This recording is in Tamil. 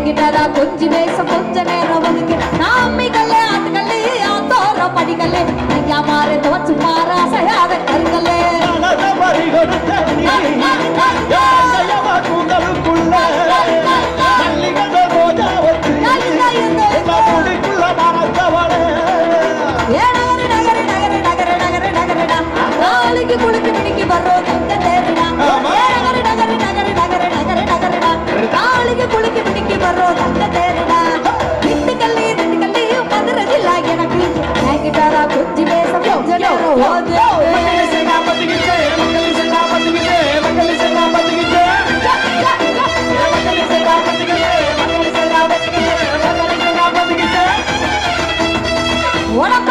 என்கிட்டதா கொஞ்சி பேச கொஞ்ச நேரம் ஒதுக்கு நான் அம்மி கல்லே ஆட்டுக்கல்லே ஆத்தோர படிக்கல்லே ஐயா மாறு தோச்சு மாற அசையாத கருங்கல்லே நாளைக்கு குளிக்கு பிடிக்கி வர்றோம் எங்க தேரிடா நகரு நகரு நகரு நகரு நகரு நகருடா நாளைக்கு குளிக்கு பிடிக்கி வர்றோம் எங்க தேரிடா ரெண்டு கல்லி மதுரதில்ல எனக்கு என்கிட்டடா கொஞ்சி பேச கொஞ்ச நேரம் ஓது உனக்கு